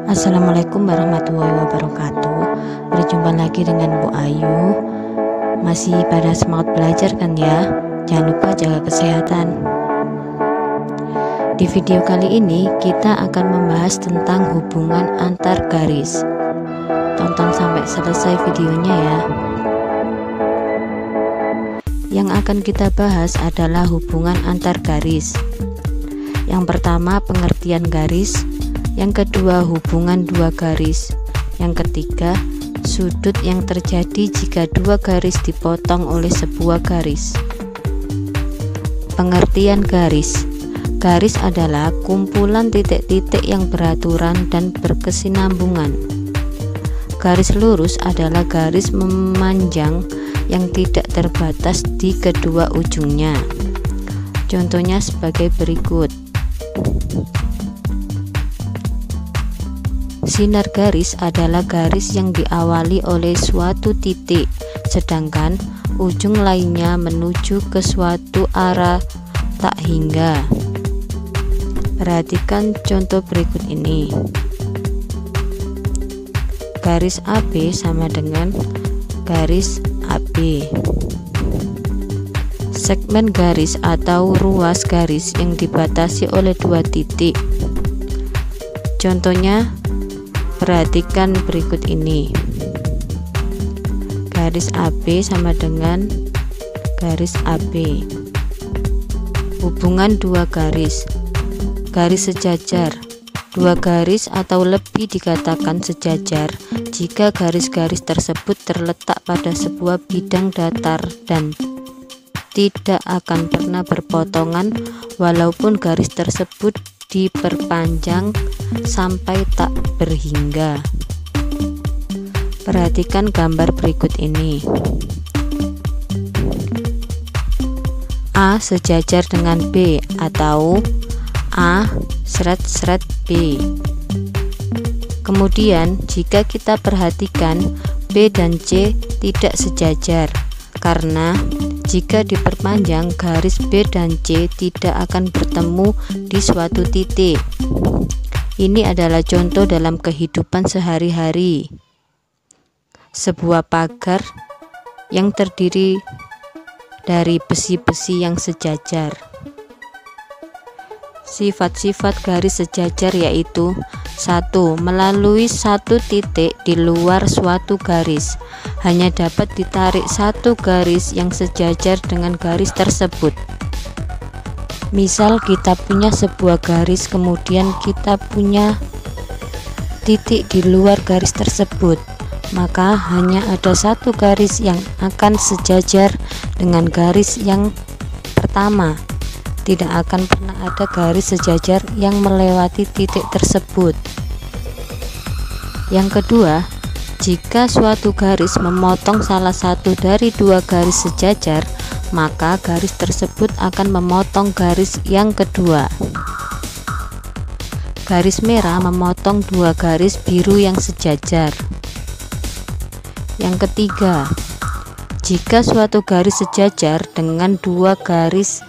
Assalamualaikum warahmatullahi wabarakatuh. Berjumpa lagi dengan Bu Ayu. Masih pada semangat belajar kan ya? Jangan lupa jaga kesehatan. Di video kali ini kita akan membahas tentang hubungan antar garis. Tonton sampai selesai videonya ya. Yang akan kita bahas adalah hubungan antar garis. Yang pertama, pengertian garis. Yang kedua, hubungan dua garis. Yang ketiga, sudut yang terjadi jika dua garis dipotong oleh sebuah garis. Pengertian garis. Garis adalah kumpulan titik-titik yang beraturan dan berkesinambungan. Garis lurus adalah garis memanjang yang tidak terbatas di kedua ujungnya. Contohnya sebagai berikut. Sinar garis adalah garis yang diawali oleh suatu titik, sedangkan ujung lainnya menuju ke suatu arah tak hingga. Perhatikan contoh berikut ini. Garis AB sama dengan garis AB. Segmen garis atau ruas garis yang dibatasi oleh dua titik. Contohnya, perhatikan berikut ini. Garis AB sama dengan garis AB. Hubungan dua garis. Garis sejajar. Dua garis atau lebih dikatakan sejajar jika garis-garis tersebut terletak pada sebuah bidang datar dan tidak akan pernah berpotongan walaupun garis tersebut diperpanjang sampai tak berhingga. Perhatikan gambar berikut ini. A sejajar dengan B atau A seret B. Kemudian jika kita perhatikan, B dan C tidak sejajar karena jika diperpanjang, garis B dan C tidak akan bertemu di suatu titik. Ini adalah contoh dalam kehidupan sehari-hari. Sebuah pagar yang terdiri dari besi-besi yang sejajar. Sifat-sifat garis sejajar yaitu: 1. Melalui satu titik di luar suatu garis. Hanya dapat ditarik satu garis yang sejajar dengan garis tersebut. Misal kita punya sebuah garis, kemudian kita punya titik di luar garis tersebut, maka hanya ada satu garis yang akan sejajar dengan garis yang pertama. Tidak akan pernah ada garis sejajar yang melewati titik tersebut. Yang kedua, jika suatu garis memotong salah satu dari dua garis sejajar, maka garis tersebut akan memotong garis yang kedua. Garis merah memotong dua garis biru yang sejajar. Yang ketiga, jika suatu garis sejajar dengan dua garis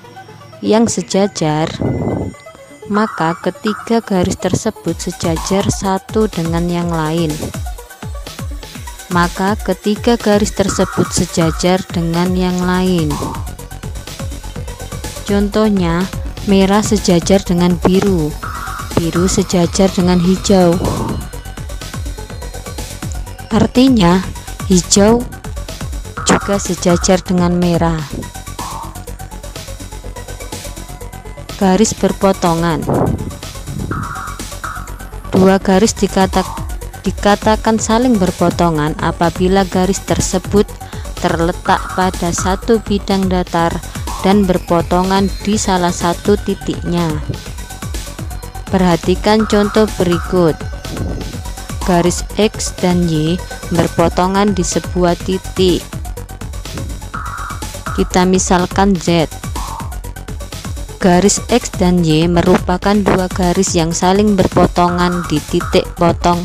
yang sejajar, maka ketiga garis tersebut sejajar satu dengan yang lain. Maka ketiga garis tersebut sejajar dengan yang lain. Contohnya, merah sejajar dengan biru, biru sejajar dengan hijau. Artinya, hijau juga sejajar dengan merah. Garis berpotongan. Dua garis dikatakan saling berpotongan apabila garis tersebut terletak pada satu bidang datar dan berpotongan di salah satu titiknya. Perhatikan contoh berikut. Garis X dan Y berpotongan di sebuah titik. Kita misalkan Z. Garis X dan Y merupakan dua garis yang saling berpotongan di titik potong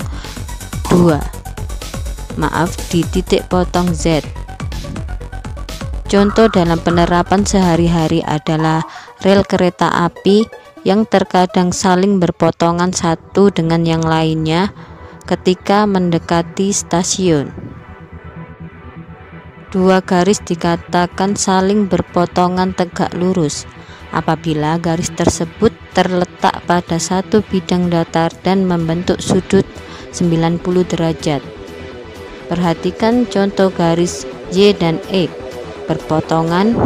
di titik potong Z. Contoh dalam penerapan sehari-hari adalah rel kereta api yang terkadang saling berpotongan satu dengan yang lainnya ketika mendekati stasiun. Dua garis dikatakan saling berpotongan tegak lurus apabila garis tersebut terletak pada satu bidang datar dan membentuk sudut 90 derajat. Perhatikan contoh garis Y dan X berpotongan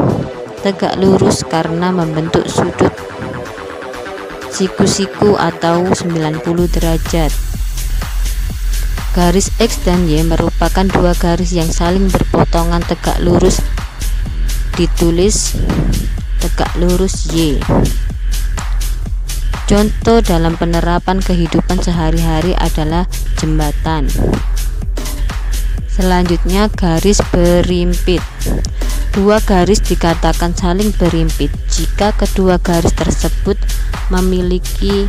tegak lurus karena membentuk sudut siku-siku atau 90 derajat. Garis X dan Y merupakan dua garis yang saling berpotongan tegak lurus, ditulis tegak lurus Y. Contoh dalam penerapan kehidupan sehari-hari adalah jembatan. Selanjutnya garis berimpit. Dua garis dikatakan saling berimpit jika kedua garis tersebut memiliki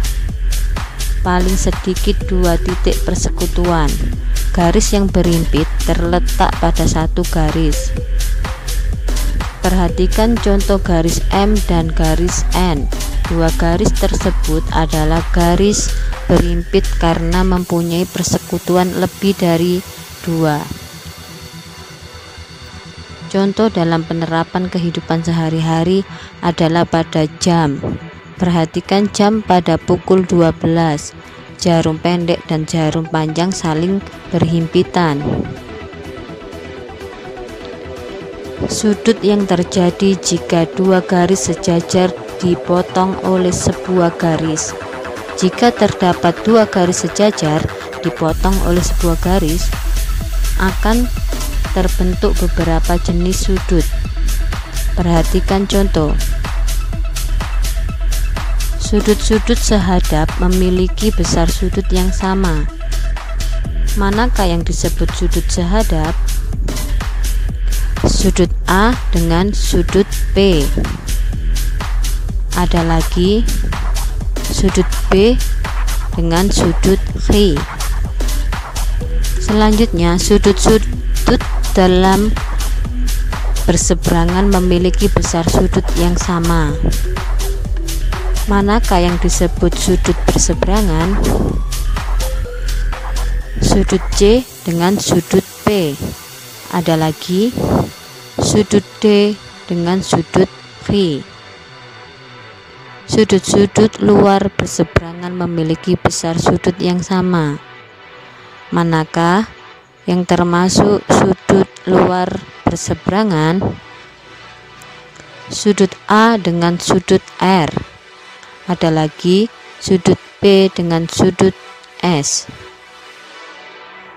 paling sedikit dua titik persekutuan. Garis yang berimpit terletak pada satu garis. Perhatikan contoh garis M dan garis N. Dua garis tersebut adalah garis berimpit karena mempunyai persekutuan lebih dari dua. Contoh dalam penerapan kehidupan sehari-hari adalah pada jam. Perhatikan jam pada pukul 12. Jarum pendek dan jarum panjang saling berhimpitan. Sudut yang terjadi jika dua garis sejajar dipotong oleh sebuah garis. Jika terdapat dua garis sejajar dipotong oleh sebuah garis, akan terbentuk beberapa jenis sudut. Perhatikan contoh. Sudut-sudut sehadap memiliki besar sudut yang sama. Manakah yang disebut sudut sehadap? Sudut A dengan sudut P. Ada lagi sudut B dengan sudut H. Selanjutnya, sudut-sudut dalam berseberangan memiliki besar sudut yang sama. Manakah yang disebut sudut berseberangan? Sudut C dengan sudut P. Ada lagi sudut D dengan sudut H. Sudut-sudut luar berseberangan memiliki besar sudut yang sama. Manakah yang termasuk sudut luar berseberangan? Sudut A dengan sudut R. Ada lagi sudut B dengan sudut S.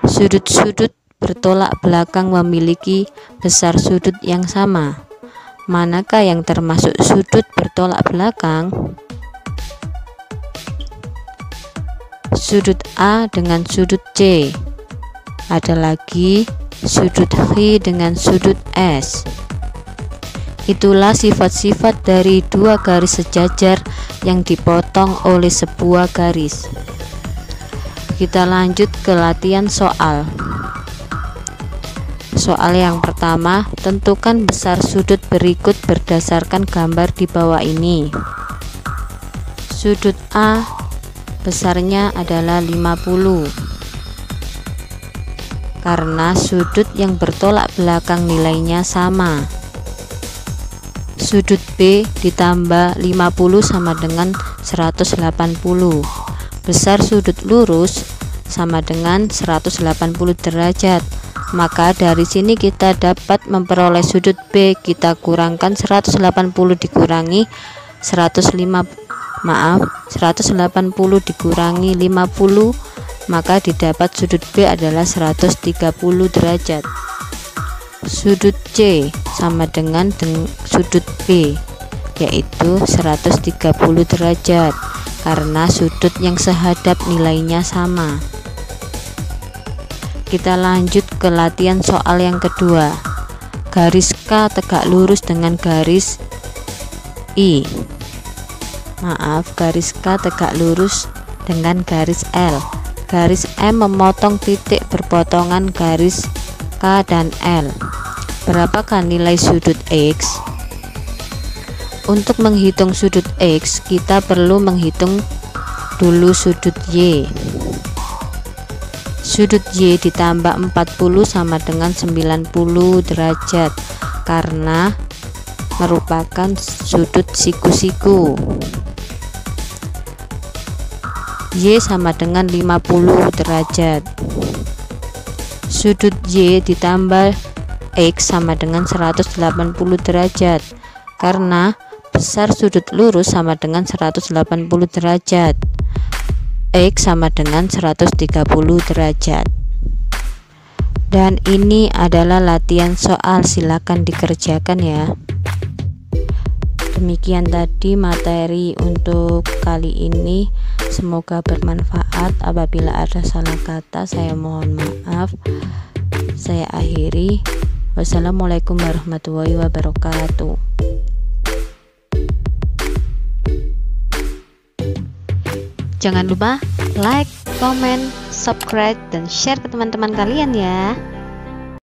Sudut-sudut bertolak belakang memiliki besar sudut yang sama. Manakah yang termasuk sudut bertolak belakang? Sudut A dengan sudut C. Ada lagi sudut H dengan sudut S. Itulah sifat-sifat dari dua garis sejajar yang dipotong oleh sebuah garis. Kita lanjut ke latihan soal. Soal yang pertama, tentukan besar sudut berikut berdasarkan gambar di bawah ini. Sudut A besarnya adalah 50 karena sudut yang bertolak belakang nilainya sama. Sudut B ditambah 50 sama dengan 180. Besar sudut lurus sama dengan 180 derajat. Maka dari sini kita dapat memperoleh sudut B. Kita kurangkan 180 dikurangi 180 dikurangi 50, maka didapat sudut B adalah 130 derajat. Sudut C sama dengan sudut B, yaitu 130 derajat karena sudut yang sehadap nilainya sama. Kita lanjut ke latihan soal yang kedua. Garis K tegak lurus dengan garis I. Garis K tegak lurus dengan garis L. Garis M memotong titik berpotongan garis K dan L. Berapakah nilai sudut X? Untuk menghitung sudut X, kita perlu menghitung dulu sudut Y. Sudut Y ditambah 40 sama dengan 90 derajat karena merupakan sudut siku-siku. Y sama dengan 50 derajat. Sudut Y ditambah X sama dengan 180 derajat karena besar sudut lurus sama dengan 180 derajat. X sama dengan 130 derajat. Dan ini adalah latihan soal, silakan dikerjakan ya. Demikian tadi materi untuk kali ini, semoga bermanfaat. Apabila ada salah kata saya mohon maaf. Saya akhiri. Wassalamualaikum warahmatullahi wabarakatuh. Jangan lupa like, comment, subscribe, dan share ke teman-teman kalian ya.